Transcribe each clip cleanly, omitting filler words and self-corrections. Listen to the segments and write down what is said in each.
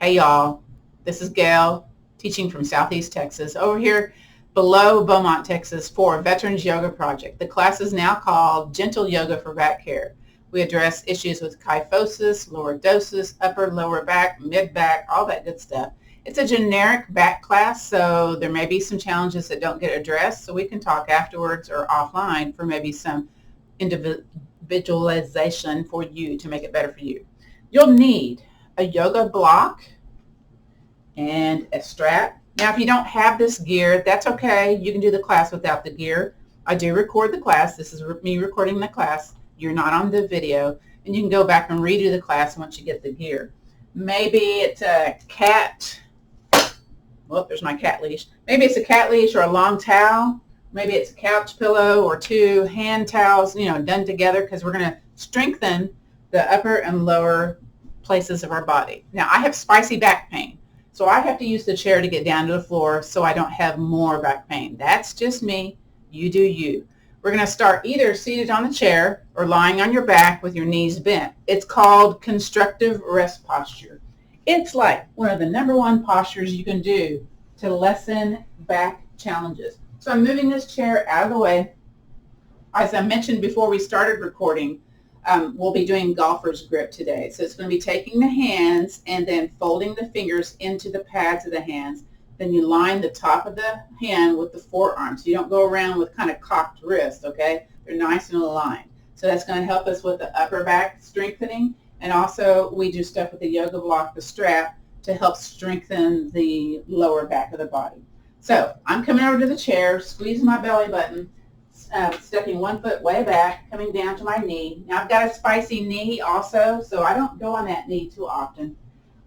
Hey y'all, this is Gail teaching from Southeast Texas over here below Beaumont, Texas for Veterans Yoga Project. The class is now called Gentle Yoga for Back Care. We address issues with kyphosis, lordosis, upper, lower back, mid back, all that good stuff. It's a generic back class, so there may be some challenges that don't get addressed, so we can talk afterwards or offline for maybe some individualization for you to make it better for you. You'll need a yoga block and a strap. Now, if you don't have this gear, that's okay. You can do the class without the gear. I do record the class. This is me recording the class. You're not on the video, and you can go back and redo the class once you get the gear. Maybe it's a cat. Well, there's my cat leash. Maybe it's a cat leash or a long towel. Maybe it's a couch pillow or 2 hand towels, done together, because we're going to strengthen the upper and lower places of our body. Now, I have spicy back pain, so I have to use the chair to get down to the floor so I don't have more back pain. That's just me. You do you. We're going to start either seated on the chair or lying on your back with your knees bent. It's called constructive rest posture. It's like one of the #1 postures you can do to lessen back challenges. So I'm moving this chair out of the way. As I mentioned before we started recording, we'll be doing golfer's grip today. So it's going to be taking the hands and then folding the fingers into the pads of the hands. Then you line the top of the hand with the forearm. So you don't go around with kind of cocked wrists, okay? They're nice and aligned. So that's going to help us with the upper back strengthening. And also we do stuff with the yoga block, the strap, to help strengthen the lower back of the body. So I'm coming over to the chair, squeezing my belly button, stepping 1 foot way back, coming down to my knee. Now I've got a spicy knee also, so I don't go on that knee too often,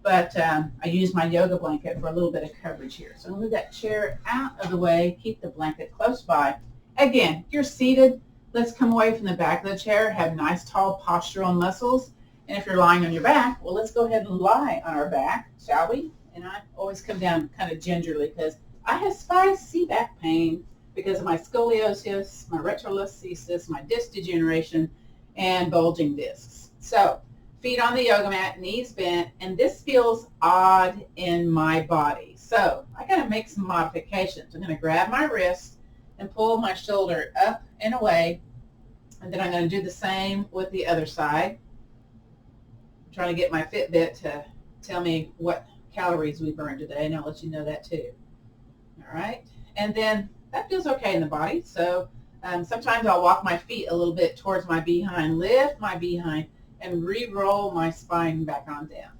but I use my yoga blanket for a little bit of coverage here. So I'm going to move that chair out of the way, keep the blanket close by. Again, if you're seated, let's come away from the back of the chair, have nice tall postural muscles. And if you're lying on your back, well, let's go ahead and lie on our back, shall we? And I always come down kind of gingerly because I have spicy back pain because of my scoliosis, my retrolithosis, my disc degeneration, and bulging discs. So feet on the yoga mat, knees bent, and this feels odd in my body. So I got to make some modifications. I'm going to grab my wrist and pull my shoulder up and away, and then I'm going to do the same with the other side. I'm trying to get my Fitbit to tell me what calories we burned today, and I'll let you know that too. All right, and then that feels okay in the body. So sometimes I'll walk my feet a little bit towards my behind, lift my behind, and re-roll my spine back on down.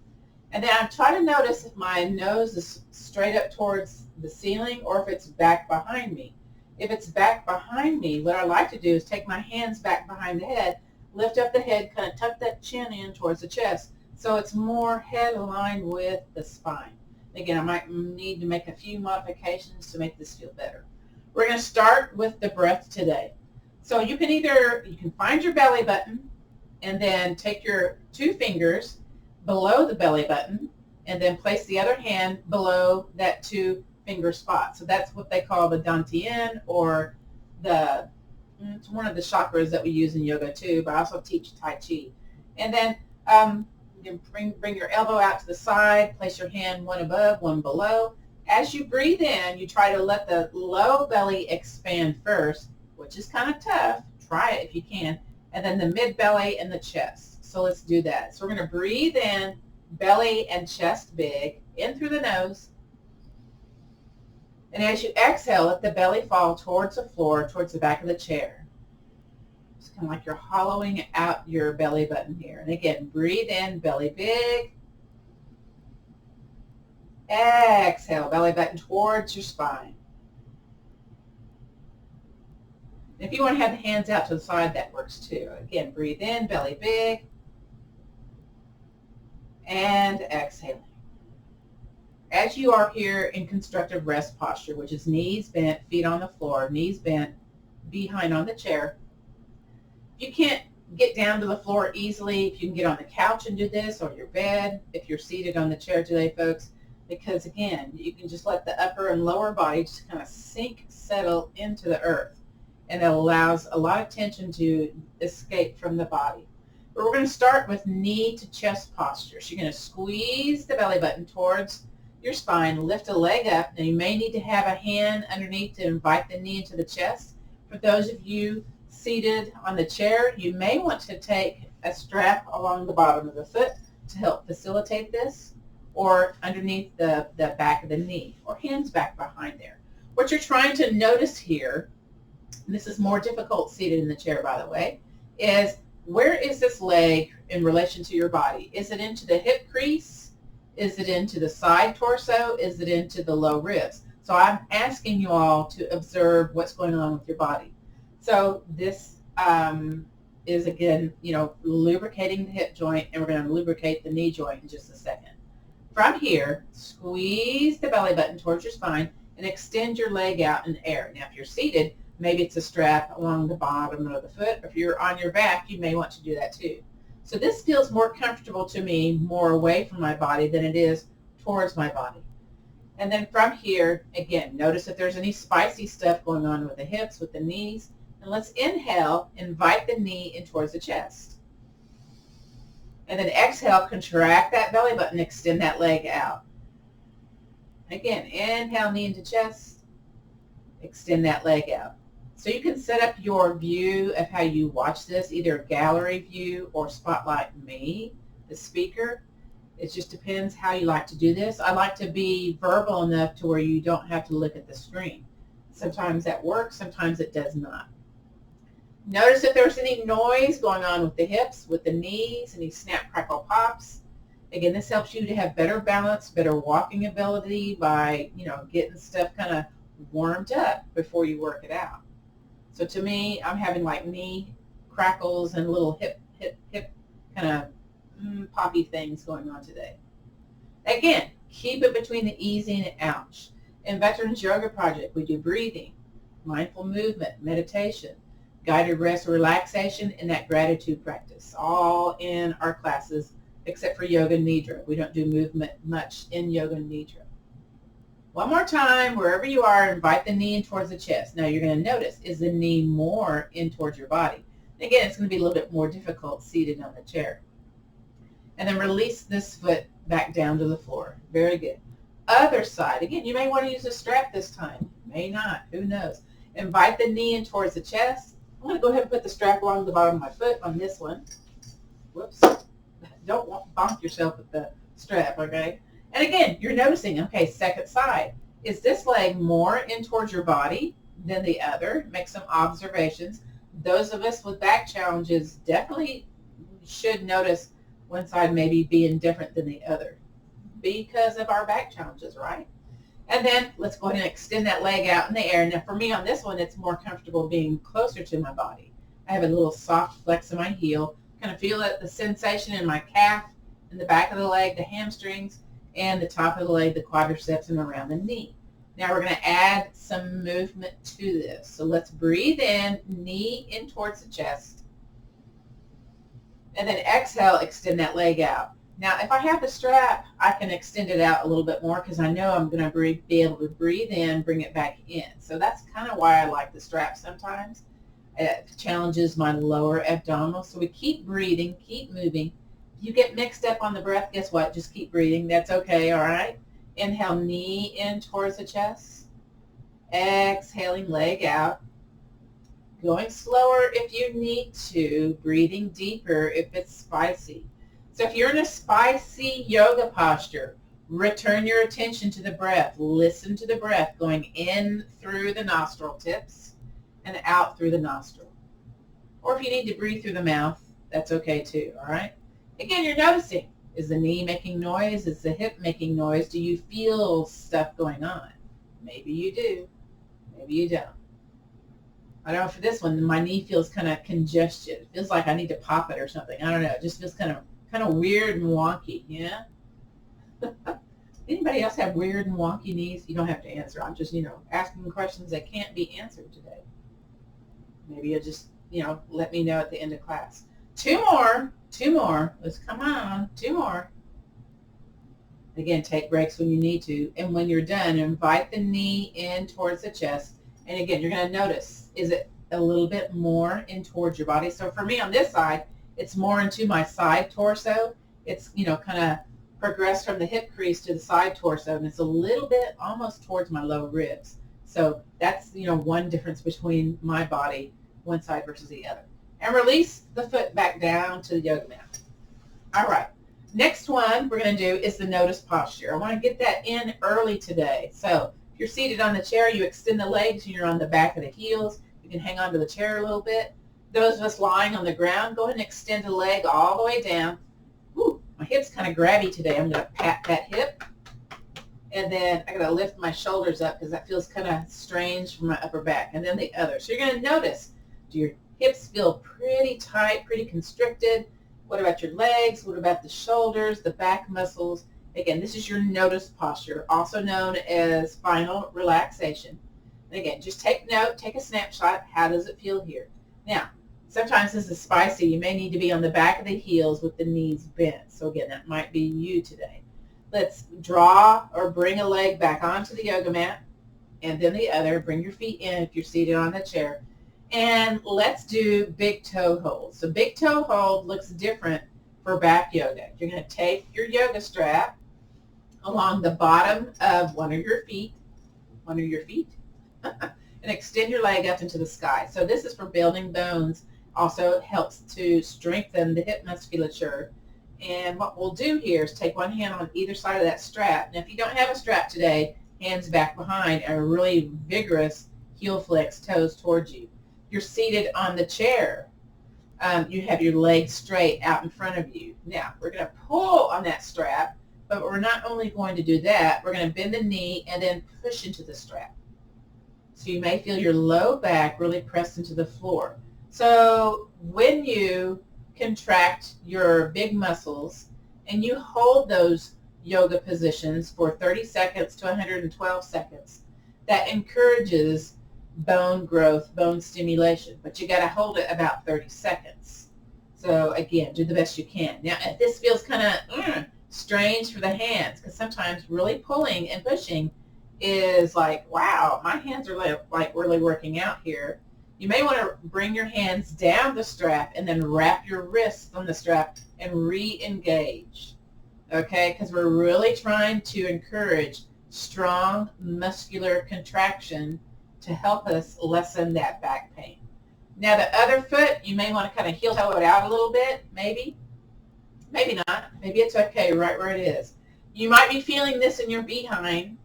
And then I'm trying to notice if my nose is straight up towards the ceiling or if it's back behind me. If it's back behind me, what I like to do is take my hands back behind the head, lift up the head, kind of tuck that chin in towards the chest, so it's more head aligned with the spine. Again, I might need to make a few modifications to make this feel better. We're going to start with the breath today. So you can find your belly button and then take your 2 fingers below the belly button and then place the other hand below that 2 finger spot. So that's what they call the dantian, or it's one of the chakras that we use in yoga too, but I also teach Tai Chi. And then you can bring your elbow out to the side, place your hand one above, one below. As you breathe in, you try to let the low belly expand first, which is kind of tough. Try it if you can. And then the mid belly and the chest. So let's do that. So we're going to breathe in, belly and chest big, in through the nose. And as you exhale, let the belly fall towards the floor, towards the back of the chair. It's kind of like you're hollowing out your belly button here. And again, breathe in, belly big. Exhale, belly button towards your spine. If you want to have the hands out to the side, that works too. Again, breathe in, belly big. And exhaling. As you are here in constructive rest posture, which is knees bent, feet on the floor, knees bent, behind on the chair. If you can't get down to the floor easily, if you can get on the couch and do this, or your bed, if you're seated on the chair today, folks, because again, you can just let the upper and lower body just kind of sink, settle into the earth, and it allows a lot of tension to escape from the body. But we're going to start with knee to chest posture. So you're going to squeeze the belly button towards your spine, lift a leg up. Now you may need to have a hand underneath to invite the knee into the chest. For those of you seated on the chair, you may want to take a strap along the bottom of the foot to help facilitate this, or underneath the back of the knee, or hands back behind there. What you're trying to notice here, and this is more difficult seated in the chair by the way, is where is this leg in relation to your body? Is it into the hip crease? Is it into the side torso? Is it into the low ribs? So I'm asking you all to observe what's going on with your body. So this is, again, lubricating the hip joint, and we're going to lubricate the knee joint in just a second. From here, squeeze the belly button towards your spine and extend your leg out in the air. Now, if you're seated, maybe it's a strap along the bottom of the foot. If you're on your back, you may want to do that too. So this feels more comfortable to me, more away from my body than it is towards my body. And then from here, again, notice if there's any spicy stuff going on with the hips, with the knees. And let's inhale, invite the knee in towards the chest. And then exhale, contract that belly button, extend that leg out. Again, inhale, knee into chest, extend that leg out. So you can set up your view of how you watch this, either gallery view or spotlight me, the speaker. It just depends how you like to do this. I like to be verbal enough to where you don't have to look at the screen. Sometimes that works, sometimes it does not. Notice if there's any noise going on with the hips, with the knees, any snap, crackle, pops. Again, this helps you to have better balance, better walking ability by, getting stuff kind of warmed up before you work it out. So to me, I'm having like knee crackles and little hip kind of poppy things going on today. Again, keep it between the easy and the ouch. In Veterans Yoga Project, we do breathing, mindful movement, meditation, guided rest, relaxation, and that gratitude practice, all in our classes, except for Yoga Nidra. We don't do movement much in Yoga Nidra. One more time, wherever you are, invite the knee in towards the chest. Now you're going to notice, is the knee more in towards your body? And again, it's going to be a little bit more difficult seated on the chair. And then release this foot back down to the floor. Very good. Other side. Again, you may want to use a strap this time. May not. Who knows? Invite the knee in towards the chest. I'm going to go ahead and put the strap along the bottom of my foot on this one. Whoops. Don't bonk yourself with the strap, okay? And again, you're noticing, okay, second side. Is this leg more in towards your body than the other? Make some observations. Those of us with back challenges definitely should notice one side maybe being different than the other because of our back challenges, right? And then let's go ahead and extend that leg out in the air. Now for me on this one, it's more comfortable being closer to my body. I have a little soft flex in my heel. Kind of feel it, the sensation in my calf, in the back of the leg, the hamstrings, and the top of the leg, the quadriceps, and around the knee. Now we're going to add some movement to this. So let's breathe in, knee in towards the chest. And then exhale, extend that leg out. Now if I have the strap, I can extend it out a little bit more because I know I'm going to be able to breathe in, bring it back in. So that's kind of why I like the strap sometimes. It challenges my lower abdominal. So we keep breathing, keep moving. If you get mixed up on the breath, guess what? Just keep breathing. That's okay, all right? Inhale, knee in towards the chest. Exhaling, leg out. Going slower if you need to. Breathing deeper if it's spicy. So if you're in a spicy yoga posture, return your attention to the breath. Listen to the breath going in through the nostril tips and out through the nostril. Or if you need to breathe through the mouth, that's okay too, all right? Again, you're noticing, is the knee making noise? Is the hip making noise? Do you feel stuff going on? Maybe you do. Maybe you don't. I don't know, for this one, my knee feels kind of congested. It feels like I need to pop it or something. I don't know. It just feels kind of weird and wonky, yeah? Anybody else have weird and wonky knees? You don't have to answer. I'm just, asking questions that can't be answered today. Maybe you'll just, let me know at the end of class. Two more. Let's come on. Two more. Again, take breaks when you need to. And when you're done, invite the knee in towards the chest. And again, you're going to notice, is it a little bit more in towards your body? So for me on this side, It's more into my side torso. It's, kind of progressed from the hip crease to the side torso, and it's a little bit almost towards my lower ribs. So that's, one difference between my body, one side versus the other. And release the foot back down to the yoga mat. All right. Next one we're going to do is the notice posture. I want to get that in early today. So if you're seated on the chair, you extend the legs and you're on the back of the heels. You can hang on to the chair a little bit. Those of us lying on the ground, go ahead and extend the leg all the way down. Ooh, my hip's kind of grabby today. I'm going to pat that hip. And then I got to lift my shoulders up because that feels kind of strange from my upper back. And then the other. So you're going to notice, do your hips feel pretty tight, pretty constricted? What about your legs? What about the shoulders, the back muscles? Again, this is your notice posture, also known as final relaxation. And again, just take note, take a snapshot. How does it feel here? Now, sometimes this is spicy. You may need to be on the back of the heels with the knees bent. So again, that might be you today. Let's draw or bring a leg back onto the yoga mat, and then the other. Bring your feet in if you're seated on the chair. And let's do big toe hold. So big toe hold looks different for back yoga. You're going to take your yoga strap along the bottom of one of your feet, and extend your leg up into the sky. So this is for building bones. Also helps to strengthen the hip musculature. And what we'll do here is take one hand on either side of that strap. Now if you don't have a strap today, hands back behind and a really vigorous heel flex, toes towards you. You're seated on the chair. You have your legs straight out in front of you. Now, we're going to pull on that strap, but we're not only going to do that, we're going to bend the knee and then push into the strap. So you may feel your low back really pressed into the floor. So when you contract your big muscles and you hold those yoga positions for 30 seconds to 112 seconds, that encourages bone growth, bone stimulation, but you got to hold it about 30 seconds. So again, do the best you can. Now, if this feels kind of strange for the hands, because sometimes really pulling and pushing is like, wow, my hands are like really working out here. You may want to bring your hands down the strap and then wrap your wrists on the strap and re-engage, okay? Because we're really trying to encourage strong muscular contraction to help us lessen that back pain. Now the other foot, you may want to kind of heel toe it out a little bit, maybe not. Maybe it's okay right where it is. You might be feeling this in your behind,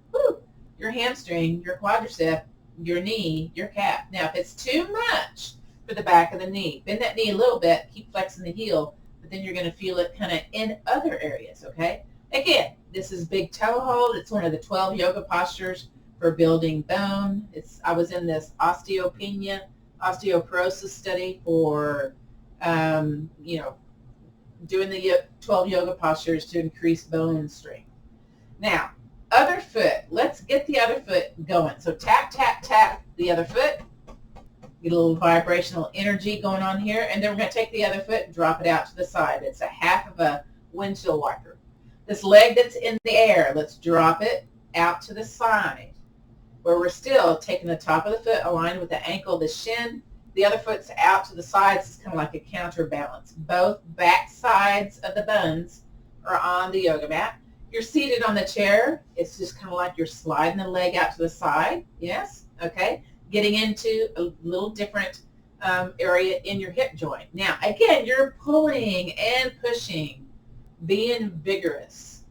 your hamstring, your quadricep, your knee, your calf. Now if it's too much for the back of the knee, bend that knee a little bit, keep flexing the heel, but then you're going to feel it kind of in other areas, okay? Again, this is big toe hold. It's one of the 12 yoga postures for building bone. I was in this osteoporosis study for, doing the 12 yoga postures to increase bone strength. Now, other foot. Let's get the other foot going. So tap, tap, tap the other foot. Get a little vibrational energy going on here. And then we're going to take the other foot and drop it out to the side. It's a half of a windshield wiper. This leg that's in the air, let's drop it out to the side, where we're still taking the top of the foot aligned with the ankle, the shin. The other foot's out to the sides. It's kind of like a counterbalance. Both back sides of the buns are on the yoga mat. You're seated on the chair. It's just kind of like you're sliding the leg out to the side. Yes? Okay. Getting into a little different area in your hip joint. Now, again, you're pulling and pushing, being vigorous.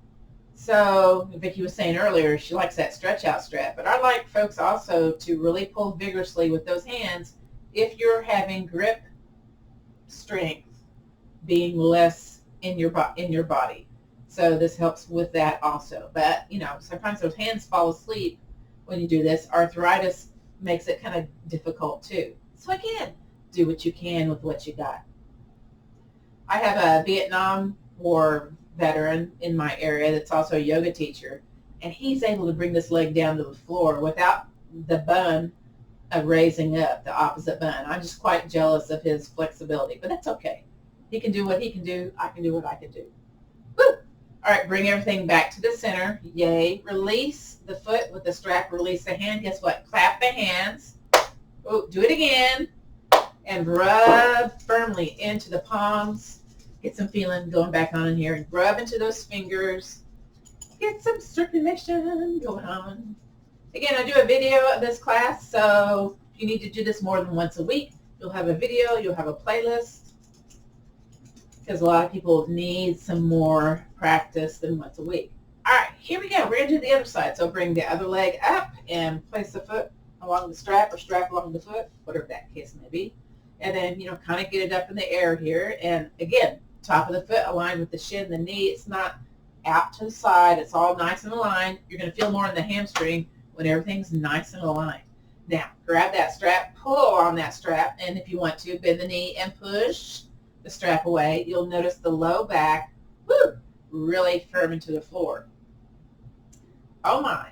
So Vicki was saying earlier, she likes that stretch out strap, but I like folks also to really pull vigorously with those hands if you're having grip strength being less in your body. So this helps with that also. But, sometimes those hands fall asleep when you do this. Arthritis makes it kind of difficult too. So again, do what you can with what you got. I have a Vietnam War veteran in my area that's also a yoga teacher, and he's able to bring this leg down to the floor without the bun raising up, the opposite bun. I'm just quite jealous of his flexibility, but that's okay. He can do what he can do. I can do what I can do. Woo! All right, bring everything back to the center. Yay. Release the foot with the strap. Release the hand. Guess what? Clap the hands. Oh, do it again. and rub firmly into the palms. Get some feeling going back on in here and rub into those fingers. Get some circulation going on. Again, I do a video of this class, so if you need to do this more than once a week, you'll have a video, you'll have a playlist, because a lot of people need some more practice than once a week. All right, here we go. We're going to do the other side. So bring the other leg up and place the foot along the strap or strap along the foot, whatever that case may be. And then, kind of get it up in the air here. And again, top of the foot aligned with the shin, the knee. It's not out to the side. It's all nice and aligned. You're going to feel more in the hamstring when everything's nice and aligned. Now, grab that strap, pull on that strap, and if you want to, bend the knee and push the strap away. You'll notice the low back, really firm into the floor. Oh my.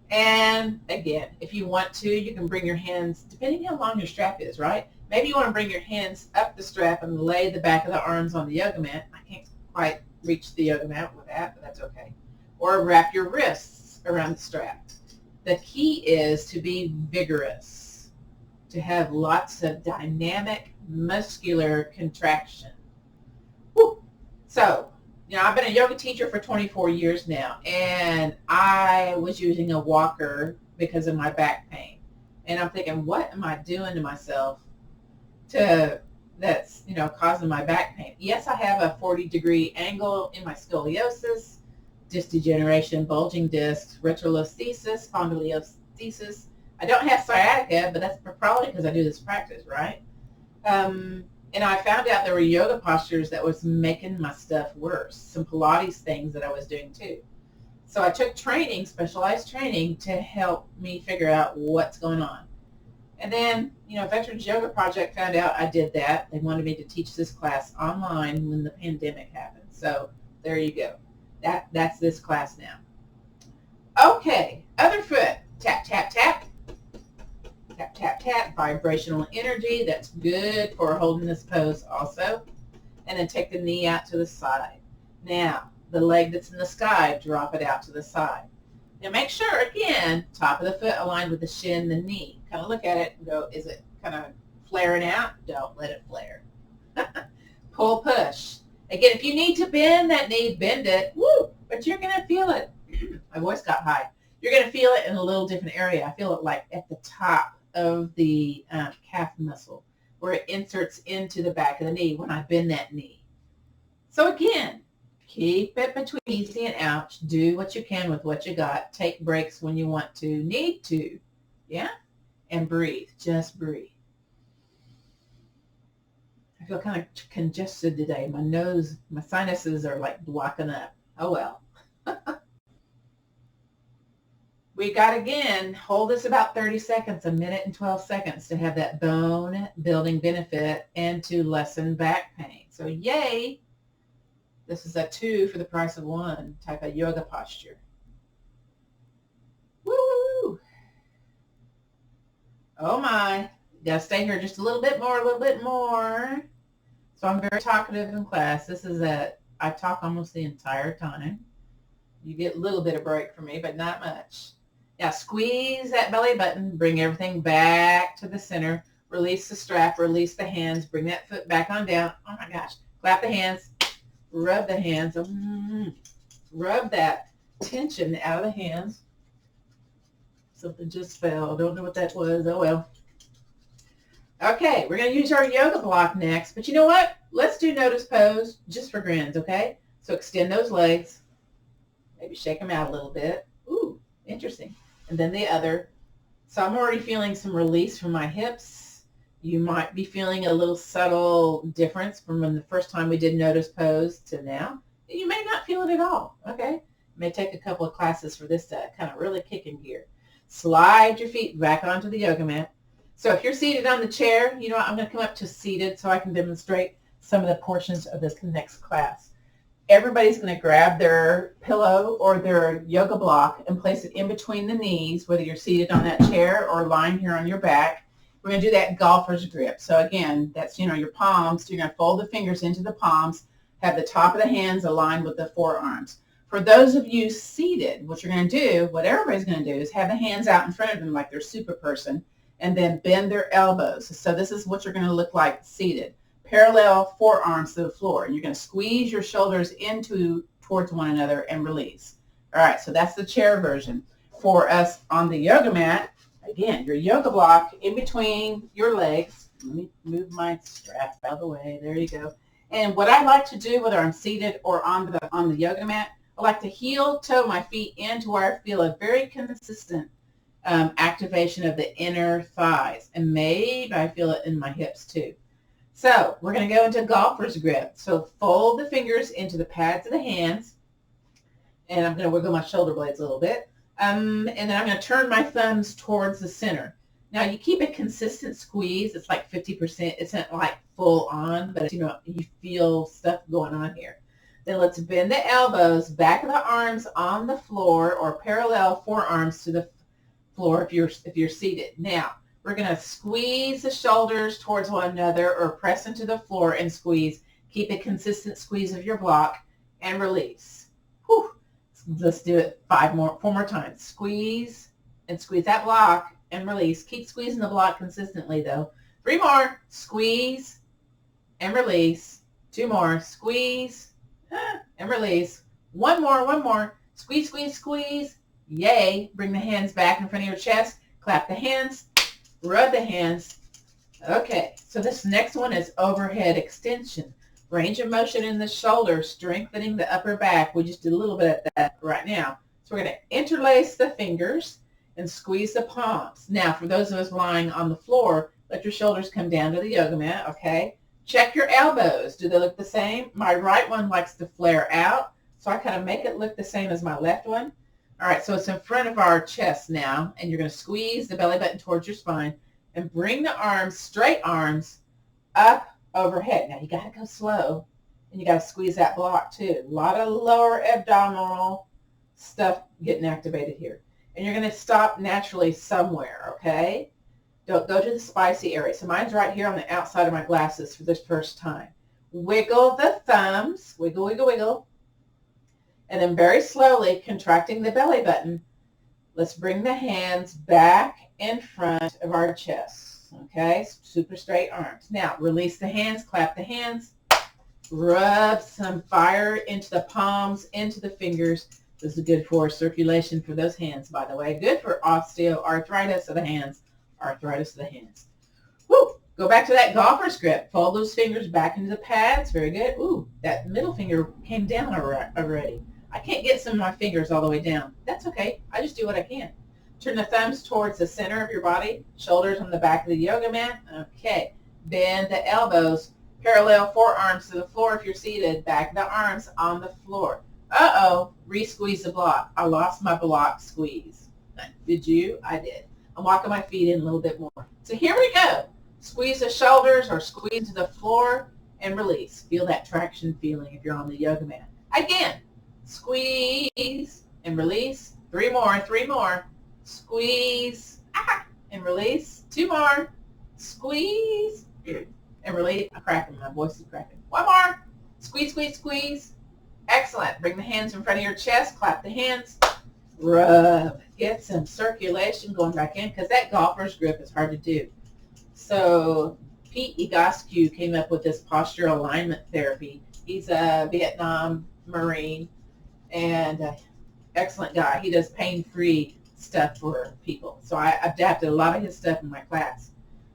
And again, if you want to, you can bring your hands, depending how long your strap is, right? Maybe you want to bring your hands up the strap and lay the back of the arms on the yoga mat. I can't quite reach the yoga mat with that, but that's okay. Or wrap your wrists around the strap. The key is to be vigorous, to have lots of dynamic muscular contraction. Woo. So, I've been a yoga teacher for 24 years now, and I was using a walker because of my back pain. And I'm thinking, what am I doing to myself that's causing my back pain? Yes, I have a 40-degree angle in my scoliosis, disc degeneration, bulging discs, retrolesthesis, spondylolisthesis. I don't have sciatica, but that's probably because I do this practice, right? And I found out there were yoga postures that was making my stuff worse, some Pilates things that I was doing too. So I took training, specialized training, to help me figure out what's going on. And then, Veterans Yoga Project found out I did that. They wanted me to teach this class online when the pandemic happened. So there you go. That's this class now. Okay, other foot. Tap, tap, tap. Tap, tap, tap. Vibrational energy. That's good for holding this pose also. And then take the knee out to the side. Now, the leg that's in the sky, drop it out to the side. Now make sure, again, top of the foot aligned with the shin, the knee. Kind of look at it and go, is it kind of flaring out? Don't let it flare. Pull, push. Again, if you need to bend that knee, bend it. Woo! But you're going to feel it. My voice got high. You're going to feel it in a little different area. I feel it like at the top of the calf muscle, where it inserts into the back of the knee when I bend that knee. So again, keep it between easy and ouch. Do what you can with what you got. Take breaks when you want to, need to. Yeah? And breathe. Just breathe. I feel kind of congested today. My nose, my sinuses are like blocking up. Oh well. We got, again, hold this about 30 seconds, a minute and 12 seconds to have that bone building benefit and to lessen back pain. So yay, this is a 2 for the price of 1 type of yoga posture. Woo! Oh my, you gotta stay here just a little bit more, a little bit more. So I'm very talkative in class. I talk almost the entire time. You get a little bit of break from me, but not much. Now squeeze that belly button, bring everything back to the center, release the strap, release the hands, bring that foot back on down. Oh my gosh, clap the hands, rub the hands, rub that tension out of the hands. Something just fell, don't know what that was, oh well. Okay, we're going to use our yoga block next, but you know what? Let's do notice pose just for grins, okay? So extend those legs, maybe shake them out a little bit. Ooh, interesting. And then the other. So I'm already feeling some release from my hips. You might be feeling a little subtle difference from when the first time we did notice pose to now. You may not feel it at all, okay? It may take a couple of classes for this to kind of really kick in gear. Slide your feet back onto the yoga mat. So if you're seated on the chair, you know what, I'm going to come up to seated so I can demonstrate some of the portions of this next class. Everybody's going to grab their pillow or their yoga block and place it in between the knees, whether you're seated on that chair or lying here on your back. We're going to do that golfer's grip. So again, that's, your palms. So you're going to fold the fingers into the palms, have the top of the hands aligned with the forearms. For those of you seated, what you're going to do, what everybody's going to do is have the hands out in front of them like they're super person, and then bend their elbows. So this is what you're going to look like seated. Parallel forearms to the floor. And you're going to squeeze your shoulders towards one another and release. All right, so that's the chair version. For us on the yoga mat, again, your yoga block in between your legs. Let me move my straps out of the way. There you go. And what I like to do, whether I'm seated or on the yoga mat, I like to heel toe my feet into where I feel a very consistent activation of the inner thighs. And maybe I feel it in my hips too. So we're going to go into golfer's grip. So fold the fingers into the pads of the hands. And I'm going to wiggle my shoulder blades a little bit. And then I'm going to turn my thumbs towards the center. Now you keep a consistent squeeze. It's like 50%. It's not like full on, but you feel stuff going on here. Then let's bend the elbows, back of the arms on the floor, or parallel forearms to the floor if you're seated. Now we're going to squeeze the shoulders towards one another or press into the floor and squeeze. Keep a consistent squeeze of your block and release. Whew. Let's do it four more times. Squeeze and squeeze that block and release. Keep squeezing the block consistently though. 3 more. Squeeze and release. 2 more. Squeeze and release. 1 more. Squeeze, squeeze, squeeze. Yay. Bring the hands back in front of your chest. Clap the hands. Rub the hands. Okay, so this next one is overhead extension. Range of motion in the shoulders, strengthening the upper back. We just did a little bit of that right now. So we're going to interlace the fingers and squeeze the palms. Now, for those of us lying on the floor, let your shoulders come down to the yoga mat, okay? Check your elbows. Do they look the same? My right one likes to flare out, so I kind of make it look the same as my left one. All right, so it's in front of our chest now, and you're going to squeeze the belly button towards your spine and bring the arms, straight arms, up overhead. Now, you got to go slow, and you got to squeeze that block too. A lot of lower abdominal stuff getting activated here. And you're going to stop naturally somewhere, okay? Don't go to the spicy area. So mine's right here on the outside of my glasses for this first time. Wiggle the thumbs. Wiggle, wiggle, wiggle. And then very slowly, contracting the belly button, let's bring the hands back in front of our chest, okay? Super straight arms. Now, release the hands, clap the hands, rub some fire into the palms, into the fingers. This is good for circulation for those hands, by the way. Good for osteoarthritis of the hands, arthritis of the hands. Woo! Go back to that golfer's grip. Fold those fingers back into the pads. Very good. Ooh, that middle finger came down already. I can't get some of my fingers all the way down. That's okay. I just do what I can. Turn the thumbs towards the center of your body, shoulders on the back of the yoga mat. Okay. Bend the elbows, parallel forearms to the floor if you're seated, back of the arms on the floor. Uh-oh, re-squeeze the block. I lost my block squeeze. Did you? I did. I'm walking my feet in a little bit more. So here we go. Squeeze the shoulders or squeeze to the floor and release. Feel that traction feeling if you're on the yoga mat. Again. Squeeze and release. 3 more. Squeeze and release. 2 more. Squeeze and release. I'm cracking. My voice is cracking. 1 more. Squeeze, squeeze, squeeze. Excellent. Bring the hands in front of your chest. Clap the hands. Rub. Get some circulation going back in because that golfer's grip is hard to do. So Pete Egoscu came up with this posture alignment therapy. He's a Vietnam Marine. And excellent guy. He does pain-free stuff for people. So I adapted a lot of his stuff in my class.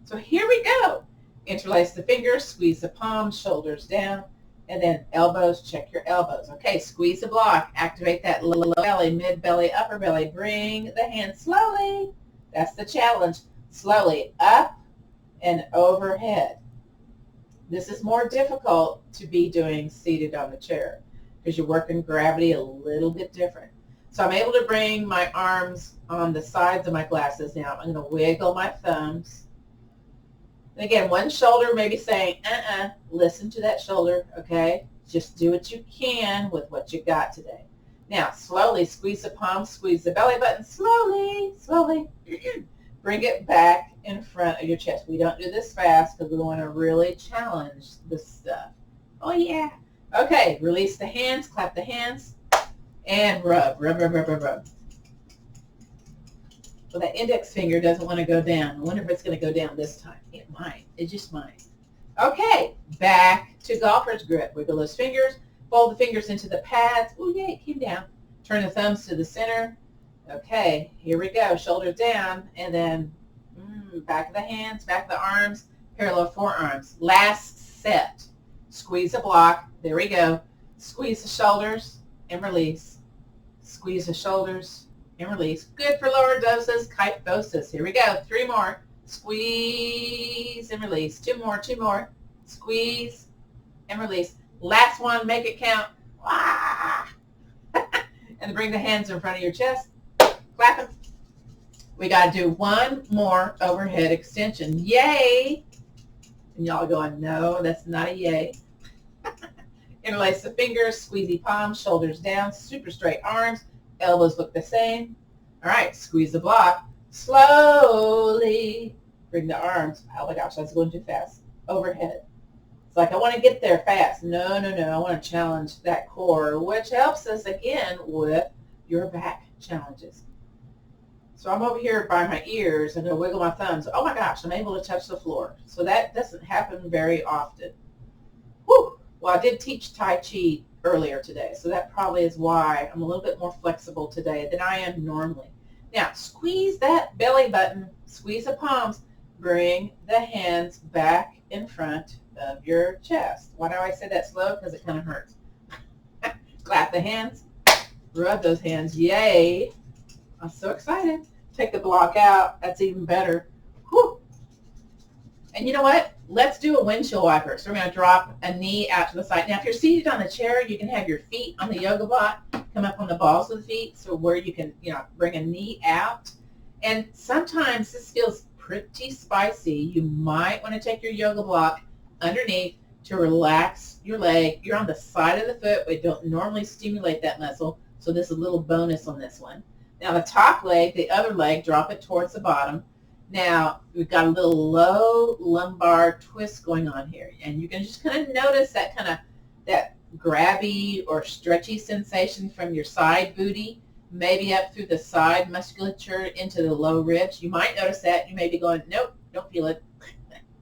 So here we go. Interlace the fingers, squeeze the palms, shoulders down, and then elbows, check your elbows. Okay, squeeze the block. Activate that low belly, mid-belly, upper belly. Bring the hands slowly. That's the challenge. Slowly up and overhead. This is more difficult to be doing seated on the chair, because you're working gravity a little bit different. So I'm able to bring my arms on the sides of my glasses now. I'm going to wiggle my thumbs. And again, one shoulder may be saying, listen to that shoulder, okay? Just do what you can with what you got today. Now, slowly squeeze the palms, squeeze the belly button, slowly. Bring it back in front of your chest. We don't do this fast because we want to really challenge this stuff. Oh, yeah. Okay, release the hands, clap the hands, and rub. Well, that index finger doesn't want to go down. I wonder if it's going to go down this time. It might. It just might. Okay, back to golfer's grip. Wiggle those fingers. Fold the fingers into the pads. Oh, yay, it came down. Turn the thumbs to the center. Okay, here we go. Shoulders down, and then back of the hands, back of the arms, parallel forearms. Last set. Squeeze the block. There we go. Squeeze the shoulders and release. Squeeze the shoulders and release. Good for lower doses, kyphosis. Here we go. 3 more. Squeeze and release. 2 more, 2 more. Squeeze and release. Last one, make it count. And bring the hands in front of your chest. Clap them. We got to do 1 more overhead extension. Yay! And y'all are going, no, that's not a yay. Interlace the fingers, squeezy palms, shoulders down, super straight arms, elbows look the same. All right, squeeze the block. Slowly bring the arms. Oh my gosh, that's going too fast. Overhead. It's like I want to get there fast. No, no, no. I want to challenge that core, which helps us again with your back challenges. So I'm over here by my ears. I'm going to wiggle my thumbs. Oh my gosh, I'm able to touch the floor. So that doesn't happen very often. Whew. Well, I did teach Tai Chi earlier today, so that probably is why I'm a little bit more flexible today than I am normally. Now, squeeze that belly button, squeeze the palms, bring the hands back in front of your chest. Why do I say that slow? Because it kind of hurts. Clap the hands, rub those hands. Yay. I'm so excited. Take the block out. That's even better. Whew. And you know what? Let's do a windshield wiper. So we're going to drop a knee out to the side. Now, if you're seated on the chair, you can have your feet on the yoga block, come up on the balls of the feet, so where you can, bring a knee out. And sometimes this feels pretty spicy. You might want to take your yoga block underneath to relax your leg. You're on the side of the foot. We don't normally stimulate that muscle, so this is a little bonus on this one. Now, the top leg, the other leg, drop it towards the bottom. Now, we've got a little low lumbar twist going on here. And you can just kind of notice that that grabby or stretchy sensation from your side booty, maybe up through the side musculature into the low ribs. You might notice that. You may be going, nope, don't feel it.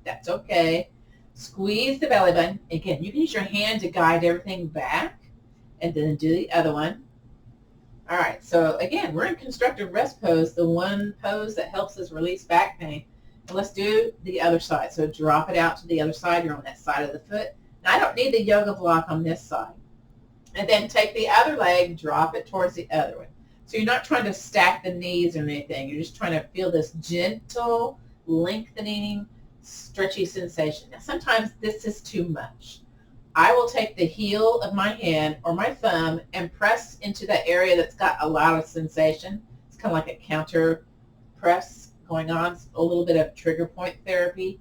That's okay. Squeeze the belly button. Again, you can use your hand to guide everything back and then do the other one. All right, so again, we're in constructive rest pose, the one pose that helps us release back pain. And let's do the other side. So drop it out to the other side. You're on that side of the foot. Now, I don't need the yoga block on this side. And then take the other leg, drop it towards the other one. So you're not trying to stack the knees or anything. You're just trying to feel this gentle, lengthening, stretchy sensation. Now, sometimes this is too much. I will take the heel of my hand or my thumb and press into that area that's got a lot of sensation. It's kind of like a counter press going on, a little bit of trigger point therapy.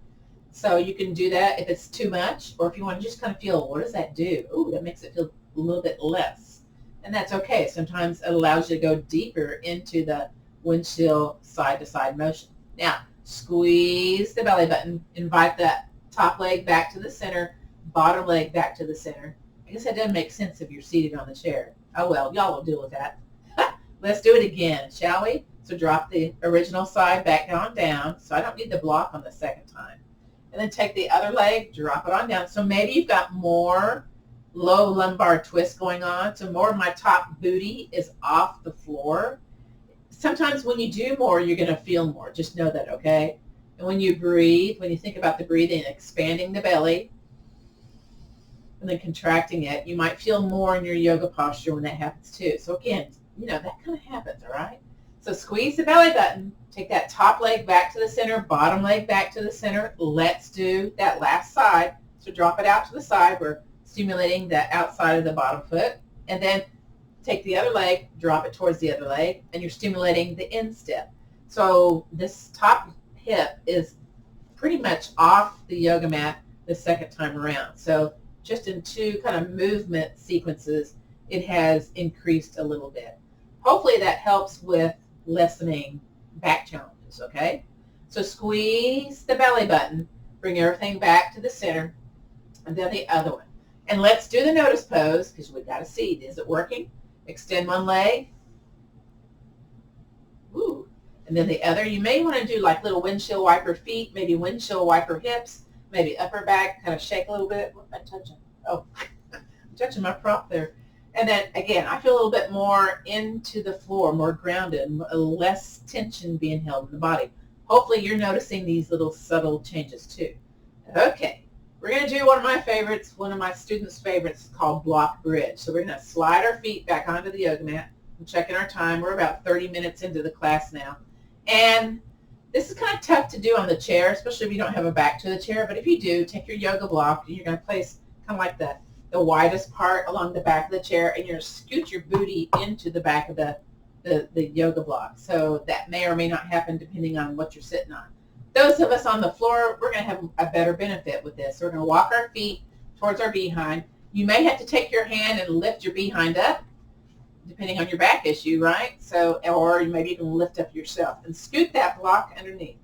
So you can do that if it's too much, or if you want to just kind of feel, what does that do? Ooh, that makes it feel a little bit less. And that's okay. Sometimes it allows you to go deeper into the windshield side-to-side motion. Now, squeeze the belly button. Invite that top leg back to the center, bottom leg back to the center. I guess that doesn't make sense if you're seated on the chair. Oh, well, y'all will deal with that. Let's do it again, shall we? So drop the original side back on down. So I don't need the block on the second time. And then take the other leg, drop it on down. So maybe you've got more low lumbar twist going on. So more of my top booty is off the floor. Sometimes when you do more, you're going to feel more. Just know that, okay? And when you breathe, when you think about the breathing, expanding the belly, and then contracting it, you might feel more in your yoga posture when that happens too. So again, that kind of happens, all right? So squeeze the belly button, take that top leg back to the center, bottom leg back to the center. Let's do that last side. So drop it out to the side. We're stimulating the outside of the bottom foot. And then take the other leg, drop it towards the other leg, and you're stimulating the instep. So this top hip is pretty much off the yoga mat the second time around. So just in 2 kind of movement sequences, it has increased a little bit. Hopefully that helps with lessening back challenges, okay? So squeeze the belly button, bring everything back to the center, and then the other one. And let's do the notice pose, because we've got to see, is it working? Extend one leg. Ooh, And then the other, you may want to do like little windshield wiper feet, maybe windshield wiper hips, maybe upper back, kind of shake a little bit. What am I touching? Oh, I'm touching my prop there. And then again, I feel a little bit more into the floor, more grounded, less tension being held in the body. Hopefully you're noticing these little subtle changes too. Okay, we're going to do one of my favorites, one of my students' favorites called block bridge. So we're going to slide our feet back onto the yoga mat. I'm checking our time. We're about 30 minutes into the class now. And this is kind of tough to do on the chair, especially if you don't have a back to the chair. But if you do, take your yoga block and you're going to place kind of like the widest part along the back of the chair, and you're going to scoot your booty into the back of the yoga block. So that may or may not happen depending on what you're sitting on. Those of us on the floor, we're going to have a better benefit with this. So we're going to walk our feet towards our behind. You may have to take your hand and lift your behind up, depending on your back issue, right? So, or maybe you can lift up yourself and scoot that block underneath.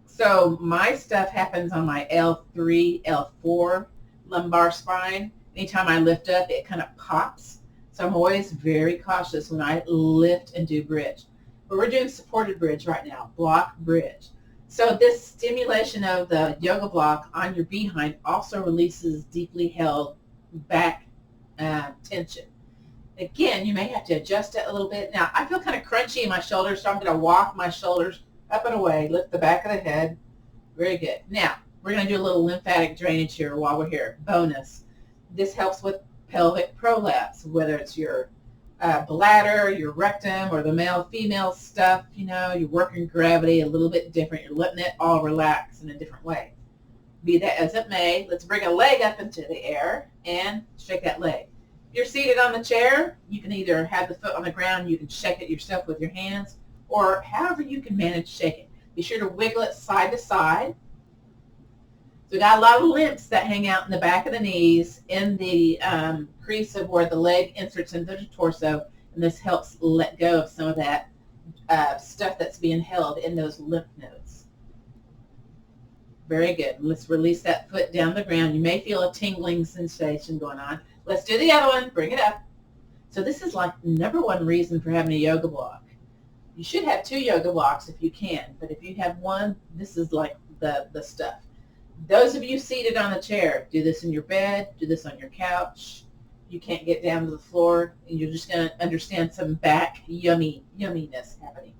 So my stuff happens on my L3, L4 lumbar spine. Anytime I lift up, it kind of pops. So I'm always very cautious when I lift and do bridge. But we're doing supported bridge right now, block bridge. So this stimulation of the yoga block on your behind also releases deeply held back tension. Again, you may have to adjust it a little bit. Now, I feel kind of crunchy in my shoulders, so I'm going to walk my shoulders up and away, lift the back of the head. Very good. Now, we're going to do a little lymphatic drainage here while we're here. Bonus. This helps with pelvic prolapse, whether it's your bladder, your rectum, or the male-female stuff. You know, you're working gravity a little bit different. You're letting it all relax in a different way. Be that as it may, let's bring a leg up into the air and shake that leg. If you're seated on the chair, you can either have the foot on the ground, you can shake it yourself with your hands, or however you can manage shaking. Be sure to wiggle it side to side. So we got a lot of lymphs that hang out in the back of the knees, in the crease of where the leg inserts into the torso, and this helps let go of some of that stuff that's being held in those lymph nodes. Very good. Let's release that foot down the ground. You may feel a tingling sensation going on. Let's do the other one. Bring it up. So this is like number one reason for having a yoga block. You should have 2 yoga blocks if you can, but if you have one, this is like the stuff. Those of you seated on the chair, do this in your bed, do this on your couch. You can't get down to the floor, and you're just going to understand some back yumminess happening.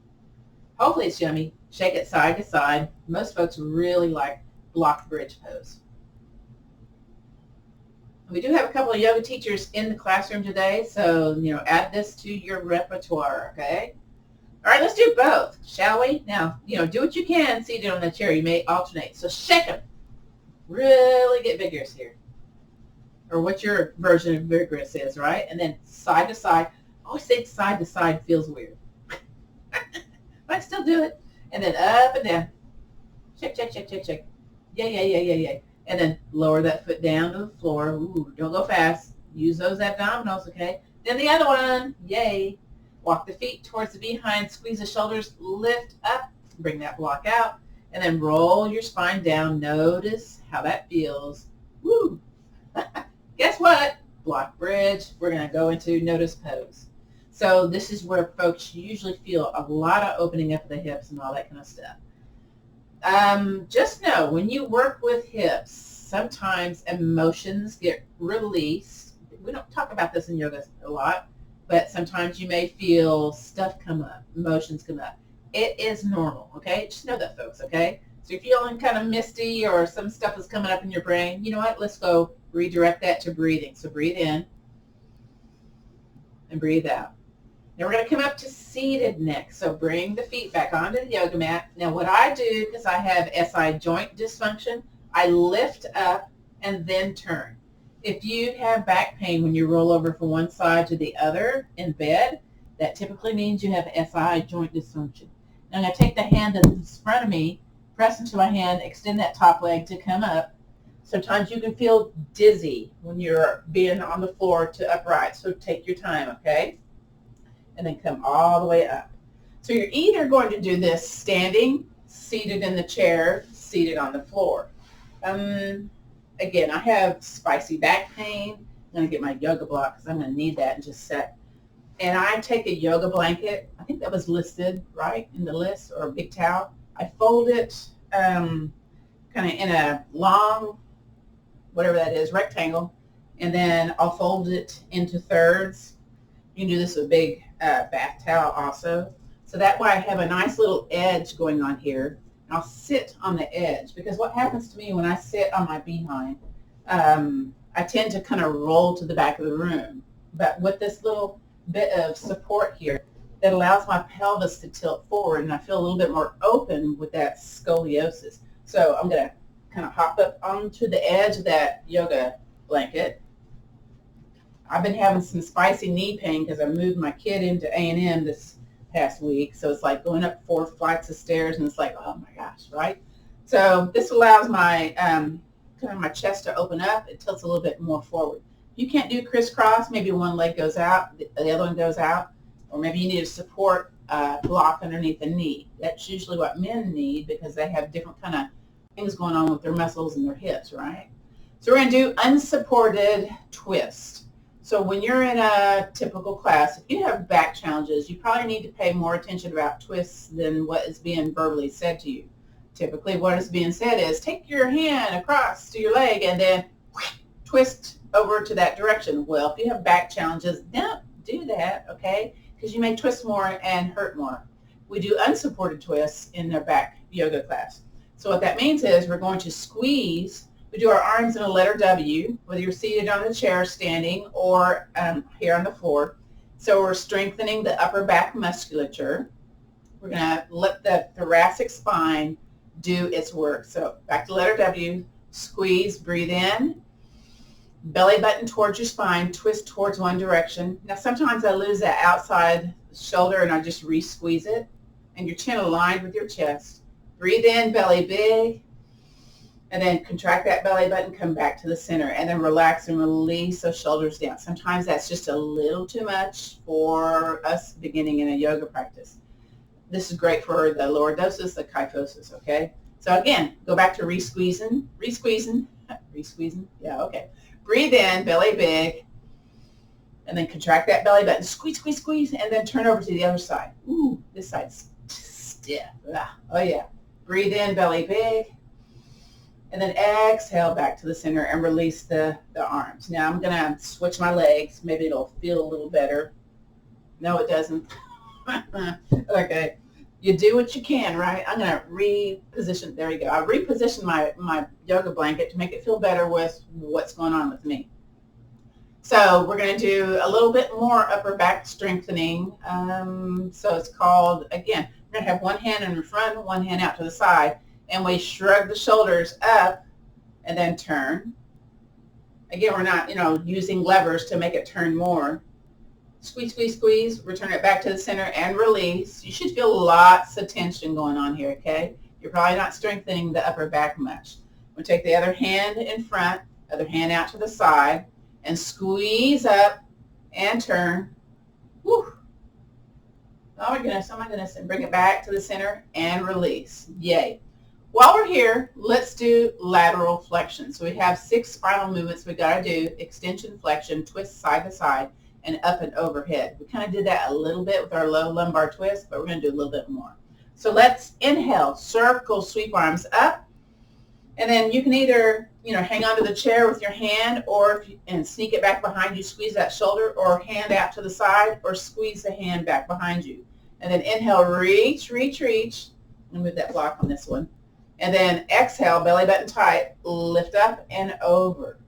Hopefully it's yummy. Shake it side to side. Most folks really like block bridge pose. We do have a couple of yoga teachers in the classroom today, so add this to your repertoire, okay? All right, let's do both, shall we? Now, do what you can seated on the chair. You may alternate. So shake them. Really get vigorous here. Or what your version of vigorous is, right? And then side to side. I always think side to side feels weird. But I still do it. And then up and down. Shake, shake, shake, shake, shake. Yeah. And then lower that foot down to the floor. Ooh, don't go fast. Use those abdominals, okay? Then the other one. Yay. Walk the feet towards the behind. Squeeze the shoulders. Lift up. Bring that block out. And then roll your spine down. Notice how that feels. Woo. Guess what? Block bridge. We're going to go into notice pose. So this is where folks usually feel a lot of opening up of the hips and all that kind of stuff. Just know when you work with hips, sometimes emotions get released. We don't talk about this in yoga a lot, but sometimes you may feel stuff come up, emotions come up. It is normal, okay? Just know that, folks, okay? So if you're feeling kind of misty or some stuff is coming up in your brain, you know what? Let's go redirect that to breathing. So breathe in and breathe out. Now we're going to come up to seated next. So bring the feet back onto the yoga mat. Now what I do, because I have SI joint dysfunction, I lift up and then turn. If you have back pain when you roll over from one side to the other in bed, that typically means you have SI joint dysfunction. Now I'm going to take the hand that's in front of me, press into my hand, extend that top leg to come up. Sometimes you can feel dizzy when you're being on the floor to upright, so take your time, okay? And then come all the way up. So you're either going to do this standing, seated in the chair, seated on the floor. Again, I have spicy back pain. I'm going to get my yoga block because I'm going to need that in just a sec. And I take a yoga blanket. I think that was listed, right, in the list, or a big towel. I fold it kind of in a long, whatever that is, rectangle, and then I'll fold it into thirds. You can do this with a big bath towel also. So that way I have a nice little edge going on here. And I'll sit on the edge, because what happens to me when I sit on my behind, I tend to kind of roll to the back of the room. But with this little bit of support here, that allows my pelvis to tilt forward, and I feel a little bit more open with that scoliosis. So I'm going to kind of hop up onto the edge of that yoga blanket. I've been having some spicy knee pain because I moved my kid into A&M this past week. So it's like going up 4 flights of stairs, and it's like, oh my gosh, right? So this allows my kind of my chest to open up. It tilts a little bit more forward. You can't do crisscross. Maybe one leg goes out, the other one goes out, or maybe you need a support block underneath the knee. That's usually what men need, because they have different kind of things going on with their muscles and their hips, right? So we're going to do unsupported twist. So when you're in a typical class, if you have back challenges, you probably need to pay more attention about twists than what is being verbally said to you. Typically what is being said is take your hand across to your leg and then twist over to that direction. Well, if you have back challenges, don't do that, okay? Because you may twist more and hurt more. We do unsupported twists in their back yoga class. So what that means is we're going to squeeze. We do our arms in a letter W, whether you're seated on the chair, standing, or here on the floor. So we're strengthening the upper back musculature. We're going to let the thoracic spine do its work. So back to letter W, squeeze, breathe in, belly button towards your spine, twist towards one direction. Now sometimes I lose that outside shoulder and I just re-squeeze it, and your chin aligned with your chest. Breathe in, belly big. And then contract that belly button, come back to the center, and then relax and release those shoulders down. Sometimes that's just a little too much for us beginning in a yoga practice. This is great for the lordosis, the kyphosis, okay? So again, go back to re-squeezing, re-squeezing, re-squeezing, yeah, okay. Breathe in, belly big, and then contract that belly button, squeeze, squeeze, squeeze, and then turn over to the other side. Ooh, this side's stiff. Oh yeah. Breathe in, belly big. And then exhale back to the center and release the arms. Now I'm going to switch my legs. Maybe it'll feel a little better. No, it doesn't. Okay. You do what you can, right? I'm going to reposition. There you go. I repositioned my yoga blanket to make it feel better with what's going on with me. So we're going to do a little bit more upper back strengthening. So it's called, again, we're going to have one hand in front, one hand out to the side. And we shrug the shoulders up and then turn. Again, we're not, using levers to make it turn more. Squeeze, squeeze, squeeze. Return it back to the center and release. You should feel lots of tension going on here, okay? You're probably not strengthening the upper back much. We'll take the other hand in front, other hand out to the side, and squeeze up and turn. Whew. Oh my goodness, and bring it back to the center and release. Yay. While we're here, let's do lateral flexion. So we have 6 spinal movements we got to do: extension, flexion, twist side to side, and up and overhead. We kind of did that a little bit with our low lumbar twist, but we're going to do a little bit more. So let's inhale, circle, sweep arms up, and then you can either, hang onto the chair with your hand, or and sneak it back behind you, squeeze that shoulder, or hand out to the side, or squeeze the hand back behind you. And then inhale, reach, reach, reach. I'm going to move that block on this one. And then exhale, belly button tight, lift up and over.